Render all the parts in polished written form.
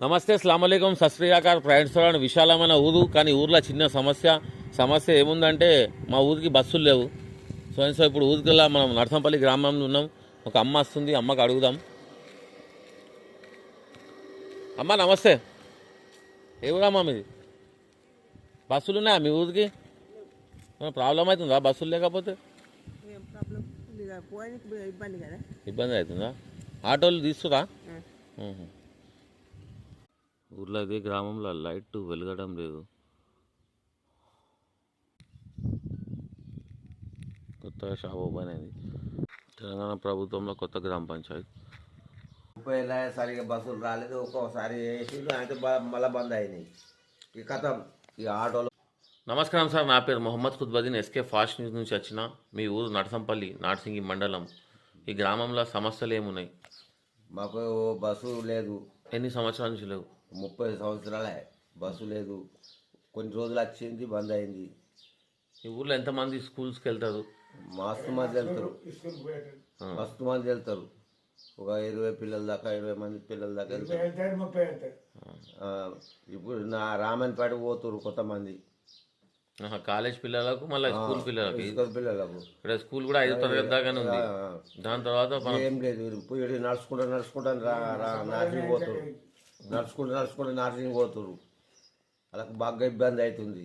నమస్తే అస్సలాముఅలైకుం సత్ శ్రీ అకాల్ ఫ్రెండ్స్. విశాలమైన ఊరు, కానీ ఊర్లో చిన్న సమస్య ఏముందంటే మా ఊరికి బస్సులు లేవు. సో ఇప్పుడు ఊరికి మనం నర్సంపల్లి గ్రామంలో ఉన్నాం. ఒక అమ్మ వస్తుంది, అమ్మకి అడుగుదాం. అమ్మ నమస్తే, ఏ ఊరమ్మా మీది? బస్సులు ఉన్నాయా మీ ఊరికి? ప్రాబ్లం అవుతుందా బస్సులు లేకపోతే? ఇబ్బంది అవుతుందా? ఆటోలు తీసుకురా? ఊర్లో అదే గ్రామంలో లైట్ వెలగడం లేదు. కొత్తగా షాప్ ఓపెన్ అయింది. తెలంగాణ ప్రభుత్వంలో కొత్త గ్రామ పంచాయతీ. సరిగ్గా బస్సులు రాలేదు, ఒక్కోసారి వేసి అయితే మళ్ళీ బంద్ అయినాయి. ఈ కథ ఈ ఆటోలు. నమస్కారం సార్, నా పేరు మొహమ్మద్ ఖుద్బదీన్, ఎస్కే ఫాస్ట్ న్యూస్ నుంచి వచ్చిన. మీ ఊరు నర్సంపల్లి, నార్సింగి మండలం. ఈ గ్రామంలో సమస్యలు ఏమున్నాయి? మాకు బస్సు లేదు. ఎన్ని సంవత్సరాల నుంచి లేవు? 30 సంవత్సరాలే బస్సు లేదు. కొన్ని రోజులు వచ్చింది, బంద్ అయింది. ఈ ఊర్లో ఎంతమంది స్కూల్స్కి వెళ్తారు? మస్తు మంది వెళ్తారు. ఒక 20 పిల్లల దాకా, 20 మంది పిల్లల దాకా వెళ్తారు. ఇప్పుడు నా రామన్పేట పోతురు కొంతమంది. కాలేజ్ పిల్లలకు, మళ్ళీ స్కూల్ పిల్లలకు. ఇక్కడ స్కూల్ కూడా 5వ తరగతి దాకానే ఉంది. దాని తర్వాత ఏం లేదు, నడుచుకుంటా నార్సింగ్ పోతురు. నడుచుకుంటూ నార్సింగ్ పోతురు. వాళ్ళకి బాగా ఇబ్బంది అవుతుంది.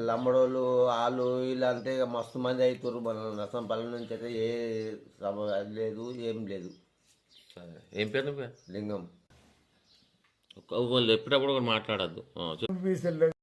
లంబడోళ్ళు వాళ్ళు వీళ్ళు అంటే మస్తు మంది అవుతారు. మన నర్సంపల్లి నుంచి అయితే ఏ లేదు, ఏం లేదు. ఏం పేరు? లింగం. ఎప్పుడప్పుడు కూడా మాట్లాడద్దు.